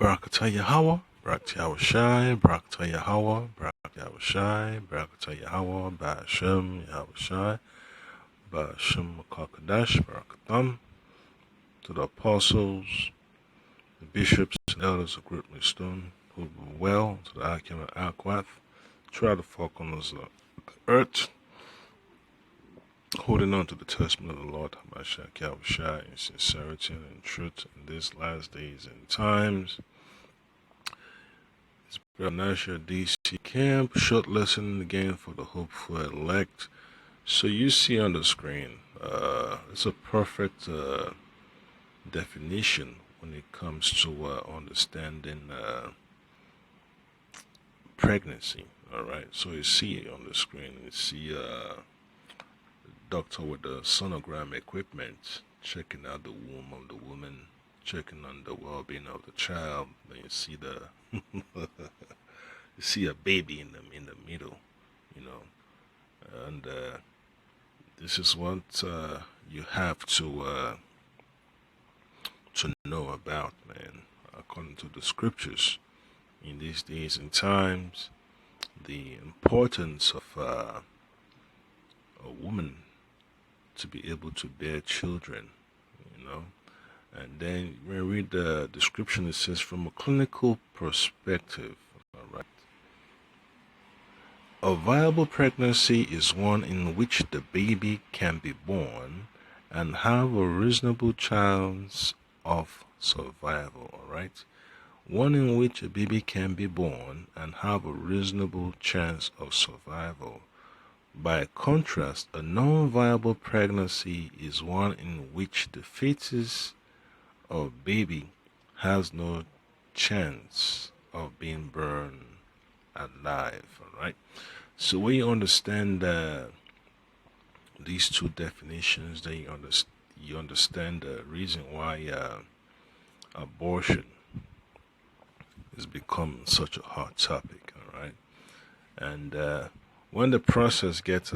Barakatah Yahweh, Barakatah Yahweh Shai, Barakatah Yahweh, Barakatah Yahweh Shai, Barakatah Yahweh, Ba'ashem Yahweh Shai, Ba'ashem Makakadash, Barakatam, to the apostles, the bishops and elders of Great Stone, who were well, to the Akim and Akwath, throughout the four corners of the earth, holding on to the testament of the Lord Hamashiach Yahweh Shai in sincerity and in truth in these last days and times. It's Brother Nasher DC Camp, short lesson again for the hopeful elect. So you see on the screen, it's a perfect definition when it comes to understanding pregnancy. All right, so you see on the screen, you see doctor with the sonogram equipment checking out the womb of the woman, checking on the well-being of the child. Then you see the you see a baby in the middle, you know, and this is what you have to know about, man. According to the scriptures, in these days and times, the importance of a woman to be able to bear children, you know. And then when we read the description, it says from a clinical perspective, all right, a viable pregnancy is one in which the baby can be born and have a reasonable chance of survival, all right? One in which a baby can be born and have a reasonable chance of survival. By contrast, a non-viable pregnancy is one in which the fetus or baby has no chance of being born alive. All right. So when you understand these two definitions, then you understand the reason why abortion has become such a hot topic. All right, and when the process gets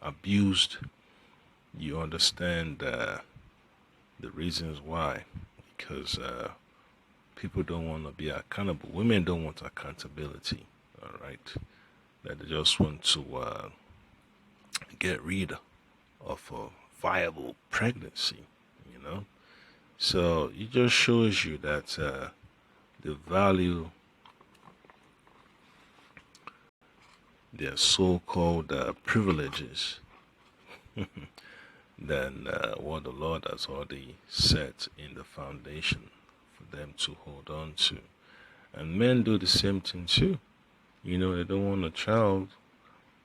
abused, you understand the reasons why. Because people don't want to be accountable. Women don't want accountability. All right, that they just want to get rid of a viable pregnancy. You know, so it just shows you that the value their so-called privileges than what the Lord has already set in the foundation for them to hold on to. And men do the same thing too. You know, they don't want a child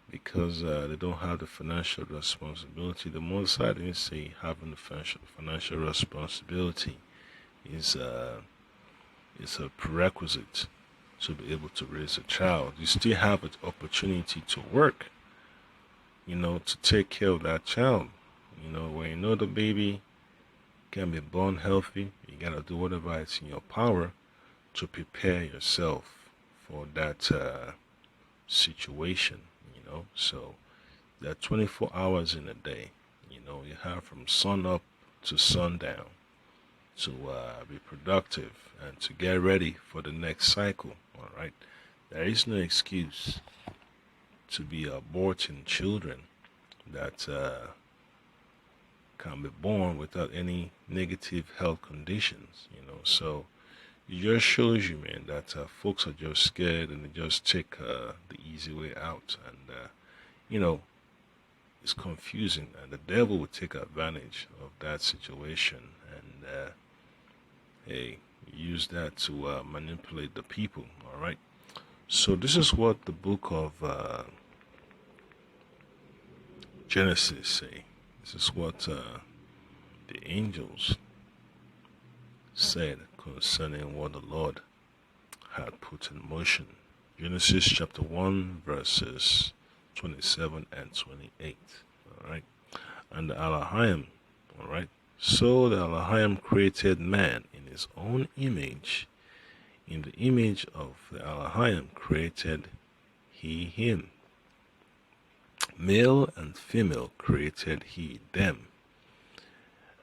because they don't have the financial responsibility. The most I didn't say having the financial responsibility is a prerequisite to be able to raise a child. You still have an opportunity to work, you know, to take care of that child. You know, when you know the baby can be born healthy, you gotta do whatever is in your power to prepare yourself for that situation, you know. So there are 24 hours in a day, you know, you have from sun up to sundown to be productive and to get ready for the next cycle. All right, there is no excuse to be aborting children that can be born without any negative health conditions, you know. So it just shows you, man, that folks are just scared and they just take the easy way out, and you know, it's confusing, and the devil will take advantage of that situation and hey, use that to manipulate the people. All right. So this is what the book of Genesis say. This is what the angels said concerning what the Lord had put in motion. Genesis chapter 1 verses 27 and 28. All right. And the Elohim, all right. So the Elohim created man in his own image. In the image of the Elohim created he him. Male and female created he them.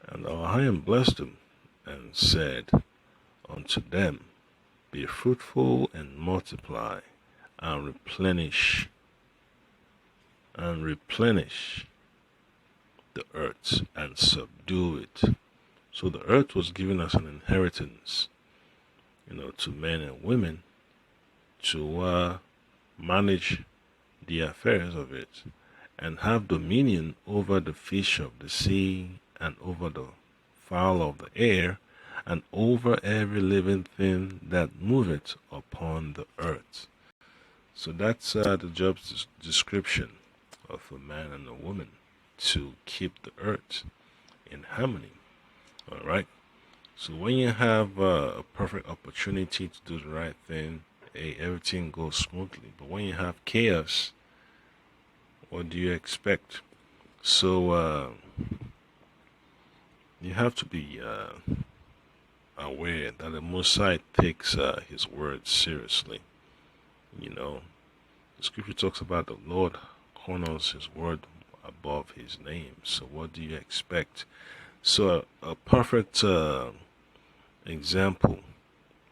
And Elohim blessed them and said unto them, Be fruitful and multiply and replenish the earth and subdue it. So the earth was given as an inheritance, to men and women to manage the affairs of it and have dominion over the fish of the sea and over the fowl of the air and over every living thing that moveth upon the earth. So that's the job description of a man and a woman, to keep the earth in harmony. All right. So when you have a perfect opportunity to do the right thing, everything goes smoothly. But when you have chaos, what do you expect? So you have to be aware that the Most High takes His word seriously. The Scripture talks about the Lord honors His word above His name. So what do you expect? So a perfect example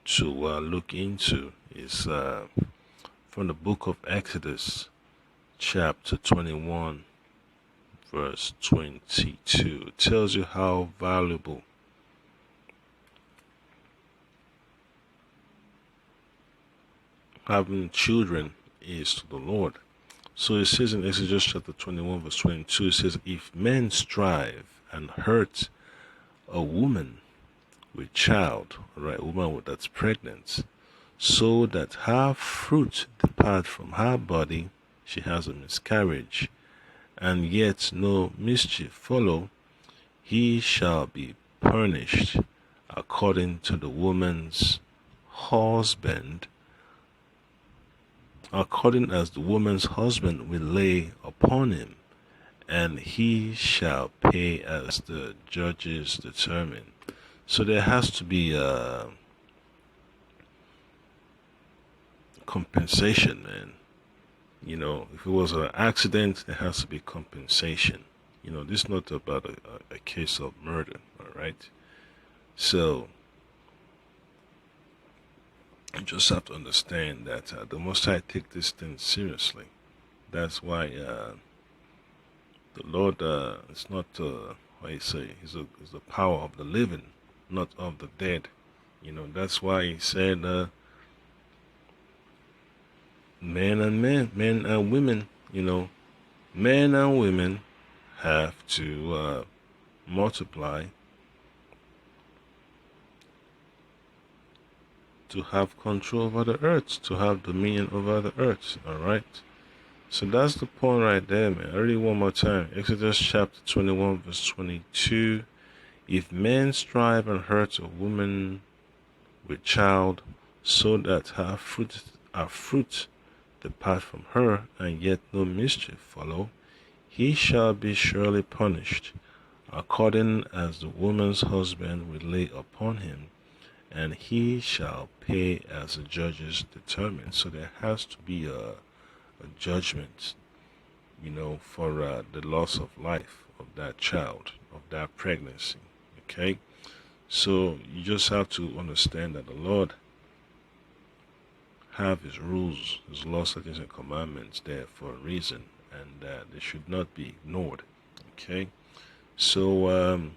to look into is from the book of Exodus, chapter 21, verse 22. It tells you how valuable having children is to the Lord. So it says in Exodus chapter 21, verse 22, it says, if men strive and hurt a woman with child, right, a woman that's pregnant, so that her fruit depart from her body, she has a miscarriage, and yet no mischief follow, he shall be punished according to the woman's husband, according as the woman's husband will lay upon him, and he shall pay as the judges determine. So there has to be a compensation, man. If it was an accident, there has to be compensation. This is not about a case of murder, all right? So you just have to understand that the Most High take this thing seriously. That's why the Lord is not, what you say, is the power of the living, not of the dead. That's why He said, men and women, men and women have to multiply to have control over the earth, to have dominion over the earth. All right. So that's the point right there, man. I read it one more time. Exodus chapter 21, verse 22. If men strive and hurt a woman with child, so that her fruit depart from her, and yet no mischief follow, he shall be surely punished, according as the woman's husband will lay upon him, and he shall pay as the judges determine. So there has to be a judgment, for the loss of life of that child, of that pregnancy. Okay? So you just have to understand that the Lord have His rules, His laws, statutes, and commandments there for a reason, and they should not be ignored. Okay? So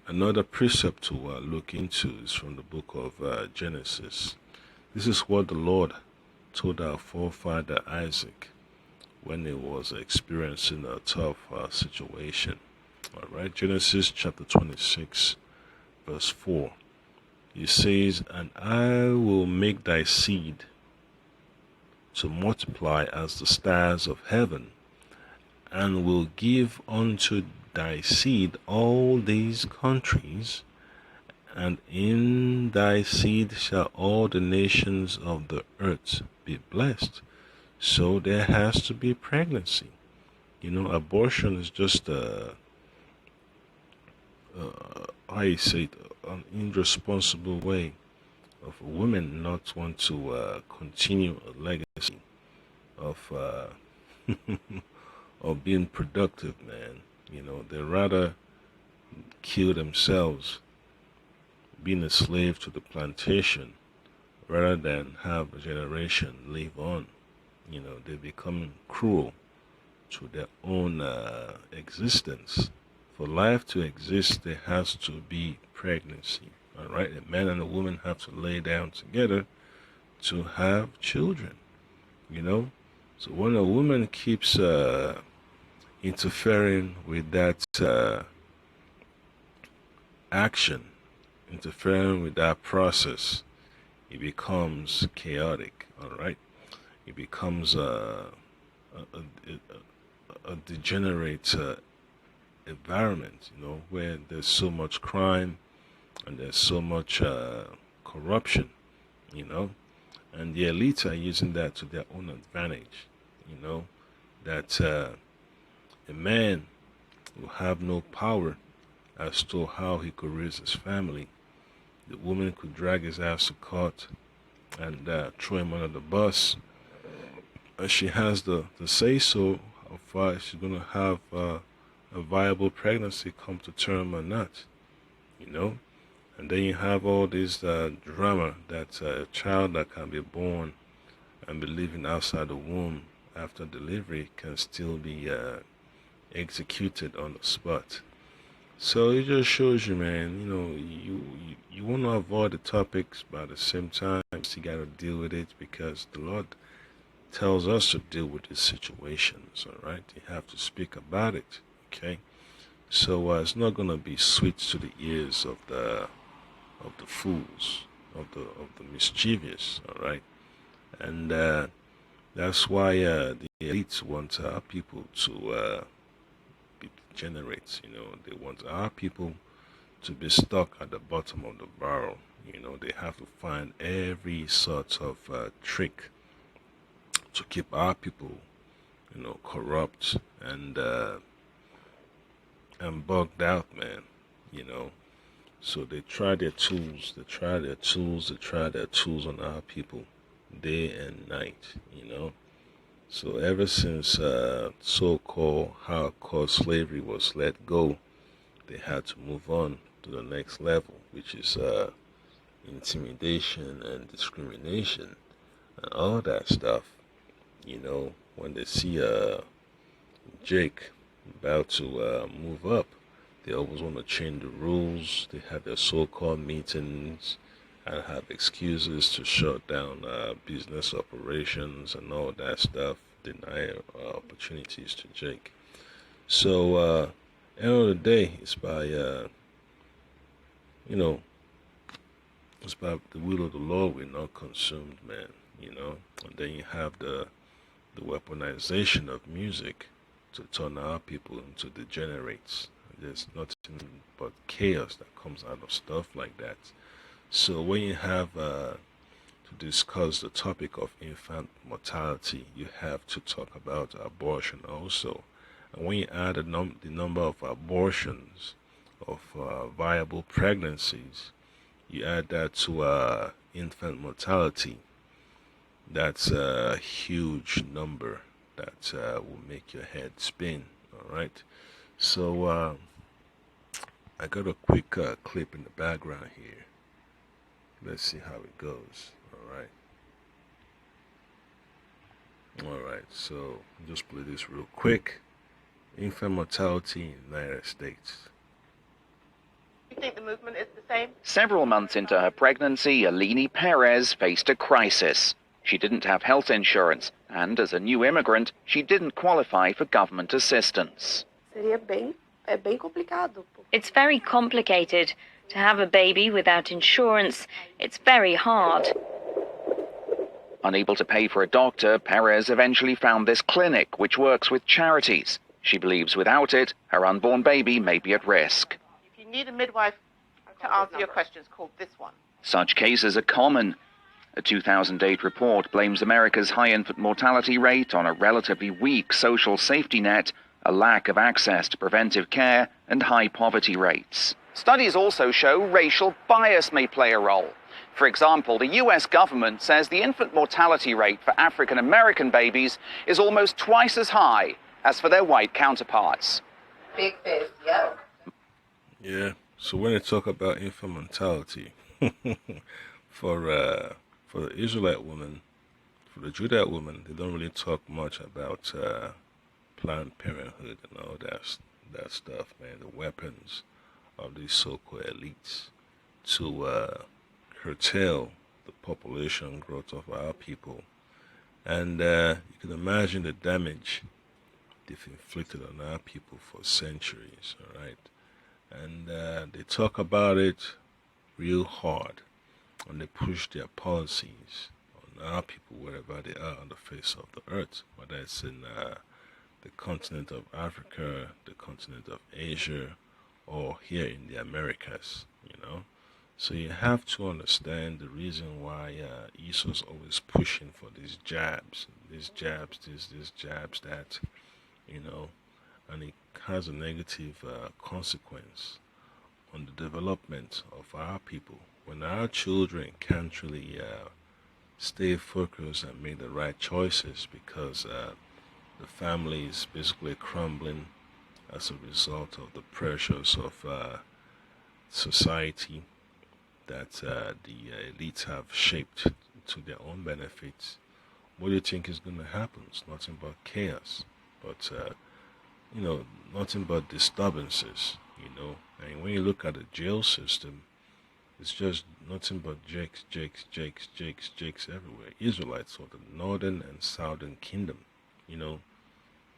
another precept to look into is from the book of Genesis. This is what the Lord told our forefather Isaac when he was experiencing a tough situation. All right, Genesis chapter 26, verse 4. He says, and I will make thy seed to multiply as the stars of heaven, and will give unto thy seed all these countries, and in thy seed shall all the nations of the earth be blessed. So there has to be pregnancy. Abortion is just I say it, an irresponsible way of a woman not want to continue a legacy of of being productive, man. They rather kill themselves being a slave to the plantation rather than have a generation live on. You know, they become cruel to their own existence. For life to exist, there has to be pregnancy. All right, a man and a woman have to lay down together to have children. You know, so when a woman keeps interfering with that action, interfering with that process, it becomes chaotic. All right, it becomes a degenerate environment, you know, where there's so much crime and there's so much corruption, you know, and the elites are using that to their own advantage, you know, that a man will have no power as to how he could raise his family. The woman could drag his ass to court and throw him under the bus. And she has the say so of she's going to have a viable pregnancy come to term or not, you know. And then you have all this drama that a child that can be born and be living outside the womb after delivery can still be executed on the spot. So it just shows you, man, you know, you want to avoid the topics, but at the same time, you got to deal with it because the Lord tells us to deal with these situations, all right? You have to speak about it, okay? So it's not going to be sweet to the ears of the fools, of the mischievous, all right? And that's why the elites want our people to be degenerates, you know. They want our people to be stuck at the bottom of the barrel. You know, they have to find every sort of trick to keep our people, you know, corrupt and bugged out, man. You know, so they try their tools. They try their tools. They try their tools on our people, day and night. You know, so ever since so-called hardcore slavery was let go, they had to move on to the next level, which is intimidation and discrimination and all that stuff. You know, when they see Jake about to move up, they always want to change the rules. They have their so-called meetings and have excuses to shut down business operations and all that stuff, deny opportunities to Jake. So, end of the day, it's by, you know, it's by the will of the Lord we're not consumed, man, you know. And then you have the weaponization of music to turn our people into degenerates. There's nothing but chaos that comes out of stuff like that. So when you have to discuss the topic of infant mortality, you have to talk about abortion also. And when you add the number of abortions, of viable pregnancies, you add that to infant mortality, that's a huge number that will make your head spin, all right? So I got a quick clip in the background here. Let's see how it goes, all right? All right, so just play this real quick. Infant mortality in the United States. You think the movement is the same? Several months into her pregnancy, Alini Perez faced a crisis. She didn't have health insurance, and as a new immigrant, she didn't qualify for government assistance. It's very complicated. To have a baby without insurance, it's very hard. Unable to pay for a doctor, Perez eventually found this clinic, which works with charities. She believes without it, her unborn baby may be at risk. If you need a midwife to answer your questions, call this one. Such cases are common. A 2008 report blames America's high infant mortality rate on a relatively weak social safety net, a lack of access to preventive care, and high poverty rates. Studies also show racial bias may play a role. For example, the US government says the infant mortality rate for African American babies is almost twice as high as for their white counterparts. Big fish, yeah. Yeah, So when they talk about infant mortality, for uh, for the Israelite woman, for the Judite woman, they don't really talk much about Planned Parenthood and all that stuff, man. The weapons of these so-called elites to curtail the population growth of our people, and you can imagine the damage they've inflicted on our people for centuries. All right, and they talk about it real hard, and they push their policies on our people wherever they are on the face of the earth, whether it's in the continent of Africa, the continent of Asia, or here in the Americas, you know. So you have to understand the reason why Esau's always pushing for these jabs that, you know, and it has a negative consequence on the development of our people. When our children can't really stay focused and make the right choices because the family is basically crumbling as a result of the pressures of society that the elites have shaped to their own benefits. What do you think is going to happen? It's nothing but chaos, but nothing but disturbances. And when you look at the jail system, it's just nothing but Jakes everywhere. Israelites of the northern and southern kingdom, you know,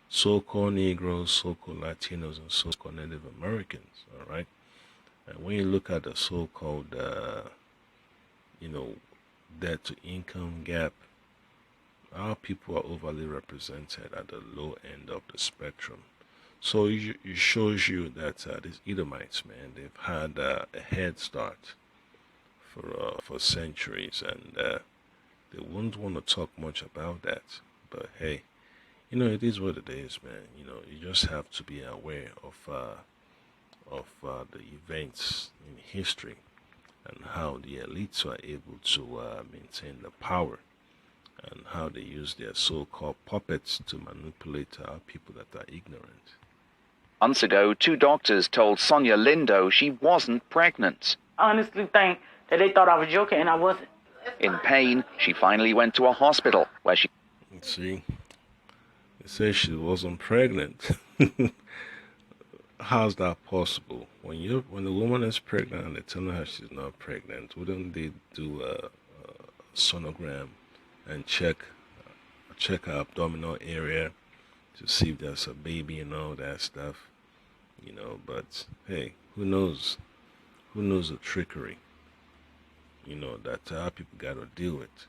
so-called Negroes, so-called Latinos, and so-called Native Americans, all right? And when you look at the so-called, debt to income gap, our people are overly represented at the low end of the spectrum. So it shows you that these Edomites, man, they've had a head start for centuries, and they wouldn't want to talk much about that. But hey, it is what it is, man. You just have to be aware of the events in history and how the elites are able to maintain the power and how they use their so-called puppets to manipulate our people that are ignorant. Months ago, 2 doctors told Sonia Lindo she wasn't pregnant. I honestly think that they thought I was joking, and I wasn't. In pain, she finally went to a hospital where she... See, they say she wasn't pregnant. How's that possible? When the woman is pregnant and they tell her she's not pregnant, wouldn't they do a sonogram and check her abdominal area to see if there's a baby and all that stuff? But hey, who knows? Who knows the trickery? That our people gotta deal with.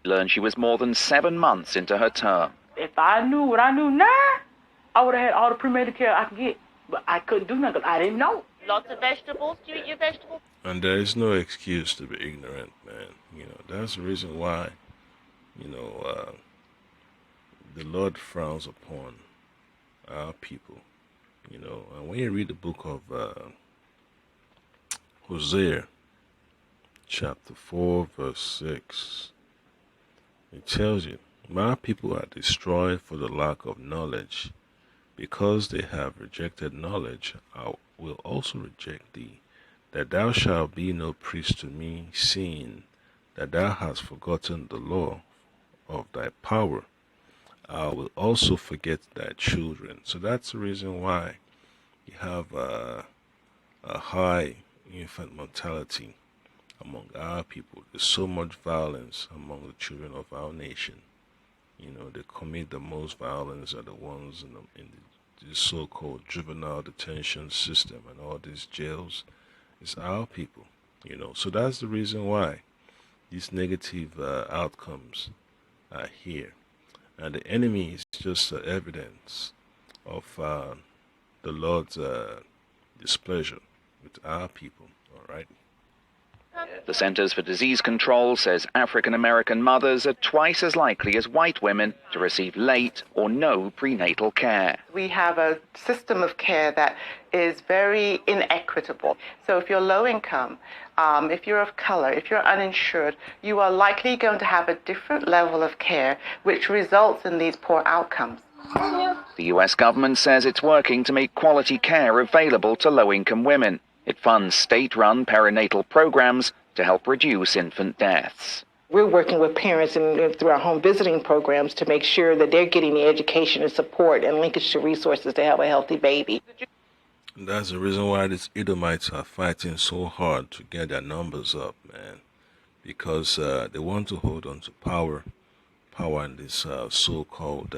learned she was more than 7 months into her term. If I knew what I knew now, I would have had all the prenatal care I could get. But I couldn't do nothing. I didn't know. Lots of vegetables. Do you eat your vegetables? And there is no excuse to be ignorant, man. That's the reason why, the Lord frowns upon our people. And when you read the book of Hosea, chapter 4, verse 6, it tells you, my people are destroyed for the lack of knowledge. Because they have rejected knowledge, I will also reject thee, that thou shalt be no priest to me, seeing that thou hast forgotten the law of thy power. I will also forget thy children. So that's the reason why you have a high infant mortality among our people. There's so much violence among the children of our nation. They commit the most violence are the ones in the so-called juvenile detention system and all these jails. It's our people. So that's the reason why these negative outcomes are here. And the enemy is just evidence of the Lord's displeasure with our people, all right? The Centers for Disease Control says African American mothers are twice as likely as white women to receive late or no prenatal care. We have a system of care that is very inequitable. So if you're low income, if you're of color, if you're uninsured, you are likely going to have a different level of care, which results in these poor outcomes. The US government says it's working to make quality care available to low-income women. It funds state-run perinatal programs to help reduce infant deaths. We're working with parents and through our home visiting programs to make sure that they're getting the education and support and linkage to resources to have a healthy baby. That's the reason why these Edomites are fighting so hard to get their numbers up, man. Because they want to hold on to power in these so-called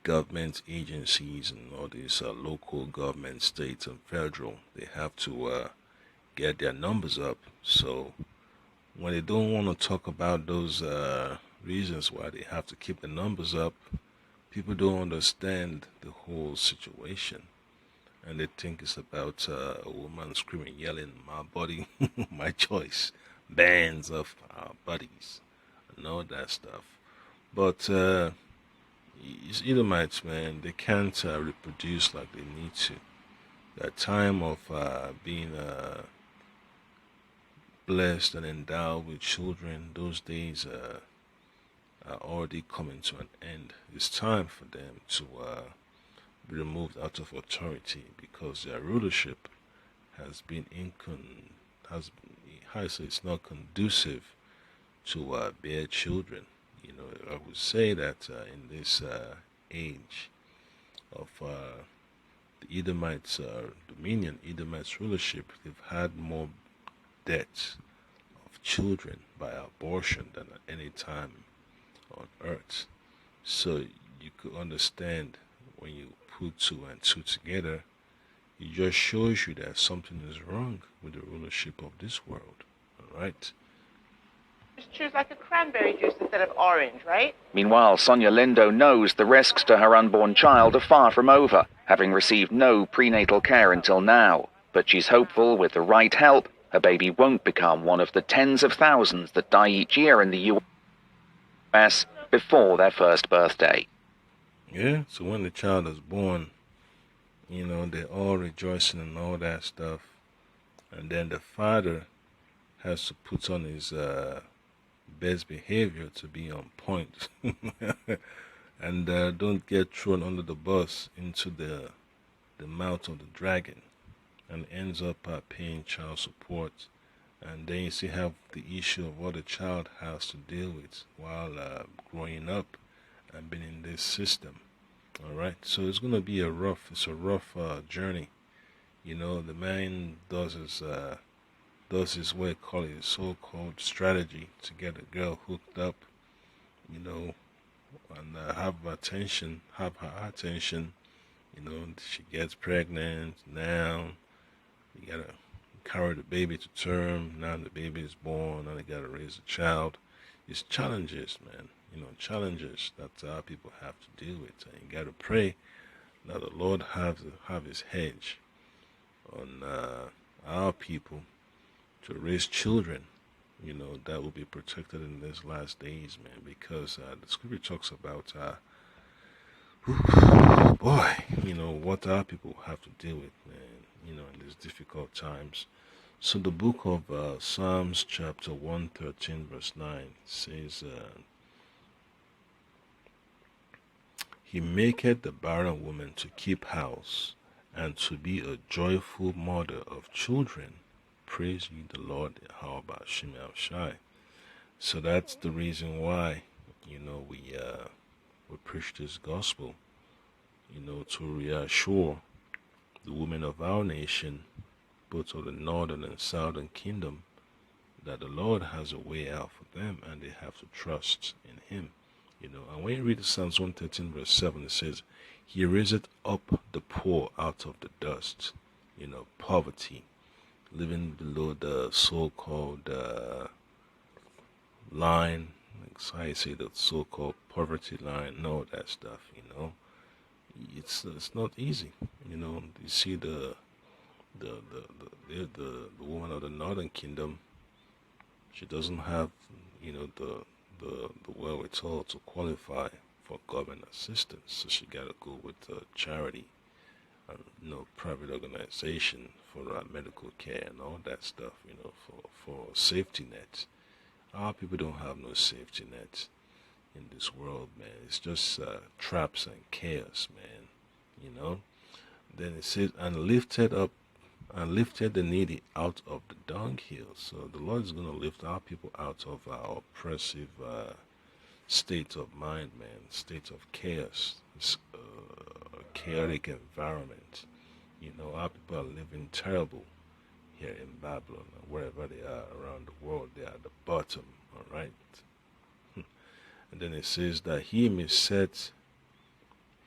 government agencies and all these local government, state and federal. They have to get their numbers up. So when they don't want to talk about those reasons why they have to keep the numbers up, people don't understand the whole situation. And they think it's about a woman screaming, yelling, my body, my choice, bands of our bodies, and all that stuff. But these Edomites, man, they can't reproduce like they need to. The time of being blessed and endowed with children, those days are already coming to an end. It's time for them to be removed out of authority because their rulership has been it's not conducive to bear children. You know, I would say that in this age of the Edomites dominion, Edomites rulership, they've had more deaths of children by abortion than at any time on earth. So you could understand when you put two and two together, it just shows you that something is wrong with the rulership of this world. All right? Just choose like a cranberry juice instead of orange, right? Meanwhile, Sonia Lindo knows the risks to her unborn child are far from over, having received no prenatal care until now. But she's hopeful with the right help, her baby won't become one of the tens of thousands that die each year in the US before their first birthday. Yeah, so when the child is born, you know, they're all rejoicing and all that stuff. And then the father has to put on his best behavior to be on point. And don't get thrown under the bus into the mouth of the dragon and ends up paying child support. And then you still have the issue of what the child has to deal with while growing up and being in this system. All right, so it's gonna be a rough journey. You know, the man does his way call it so-called strategy to get a girl hooked up, you know, and have her attention. You know, she gets pregnant. Now you gotta carry the baby to term. Now the baby is born. Now they gotta raise the child. It's challenges, man. You know, challenges that people have to deal with. And you gotta pray that the Lord have His hedge on our people to raise children, you know, that will be protected in these last days, man. Because the scripture talks about, boy, you know, what our people have to deal with, man, you know, in these difficult times. So the book of Psalms chapter 113 verse 9 says, He maketh the barren woman to keep house, and to be a joyful mother of children. Praise ye the Lord, Yahweh Shimei Shai. So that's the reason why, you know, we preach this gospel, you know, to reassure the women of our nation, both of the northern and southern kingdom, that the Lord has a way out for them, and they have to trust in Him. You know, and when you read Psalms 113 verse 7, it says, He raiseth up the poor out of the dust, you know, poverty, living below the so-called line, like so I say, the so-called poverty line, and all that stuff, you know. It's not easy, you know. You see the woman of the northern kingdom, she doesn't have, you know, the wherewithal to qualify for government assistance, so she gotta go with charity and, you know, private organization for medical care and all that stuff, you know, for safety nets. Our people don't have no safety nets. in this world, man. It's just traps and chaos, man. You know. Then it says, and lifted the needy out of the dunghill. So the Lord is going to lift our people out of our oppressive state of mind, man, state of chaos, this chaotic environment. You know, our people are living terrible here in Babylon, or wherever they are around the world. They are at the bottom, all right? And then it says that he may set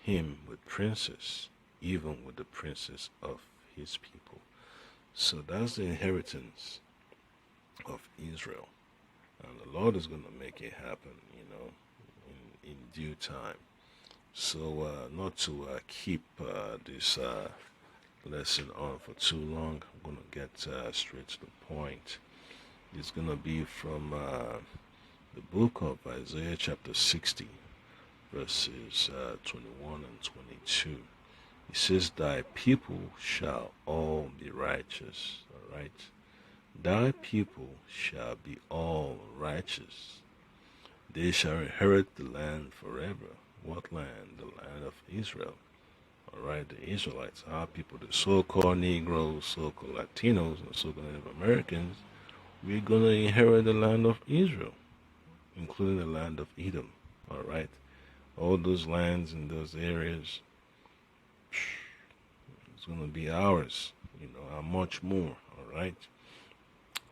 him with princes, even with the princes of his people. So that's the inheritance of Israel. And the Lord is going to make it happen, you know, in due time. So, not to keep this lesson on for too long, I'm going to get straight to the point. It's going to be from the book of Isaiah, chapter 60, verses 21 and 22. It says, thy people shall all be righteous, all right? Thy people shall be all righteous. They shall inherit the land forever. What land? The land of Israel. All right, the Israelites, our people, the so-called Negroes, so-called Latinos, and so-called Native Americans, we're going to inherit the land of Israel, including the land of Edom. All right, all those lands in those areas, it's going to be ours, you know, and much more. All right,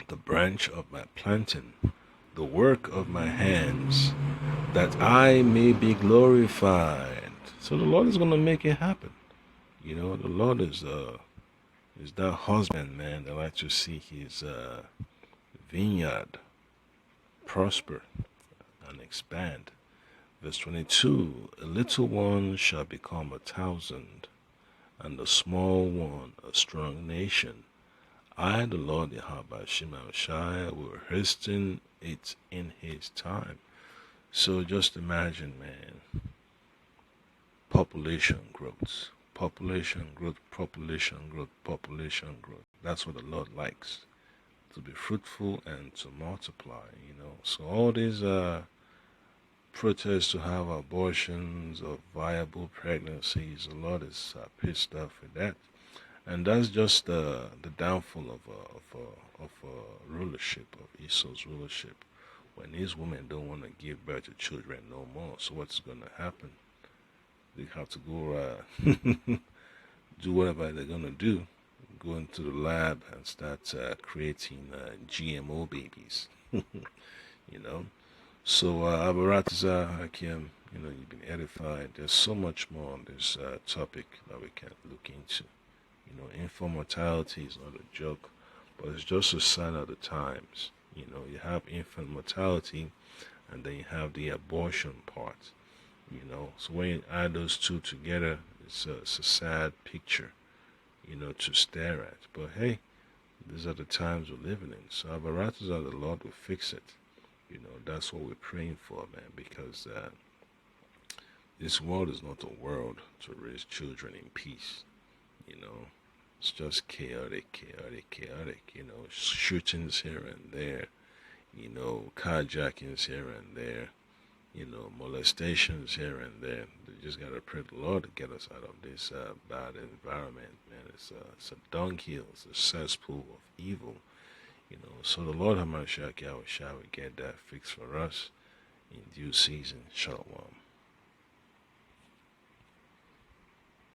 the branch of my planting, the work of my hands, that I may be glorified. So the Lord is going to make it happen. You know, the Lord is that husbandman that likes to see his vineyard prosper and expand. Verse 22, a little one shall become 1,000, and a small one a strong nation. I, the Lord Yahweh Shai, will hasten it in his time. So just imagine, man, population growth, population growth, population growth, population growth. That's what the Lord likes, to be fruitful and to multiply, you know. So all these protests to have abortions or viable pregnancies, the Lord is pissed off with that. And that's just the downfall of rulership, of Esau's rulership. When these women don't want to give birth to children no more, so what's going to happen? They have to go do whatever they're going to do. Go into the lab and start creating GMO babies. You know? So, Abaratiza Hakim, you know, you've been edified. There's so much more on this topic that we can look into. You know, infant mortality is not a joke, but it's just a sign of the times. You know, you have infant mortality, and then you have the abortion part. You know, so when you add those two together, it's a sad picture, you know, to stare at. But hey, these are the times we're living in. So Abaratuza, the Lord will fix it. You know, that's what we're praying for, man, because this world is not a world to raise children in peace. You know, it's just chaotic, chaotic, chaotic. You know, shootings here and there. You know, carjackings here and there. You know, molestations here and there. They just gotta pray the Lord to get us out of this bad environment, man. It's a dunghill. It's a cesspool of evil. You know, so the Lord Hamashiach Yahweh shall get that fixed for us in due season. Shalom.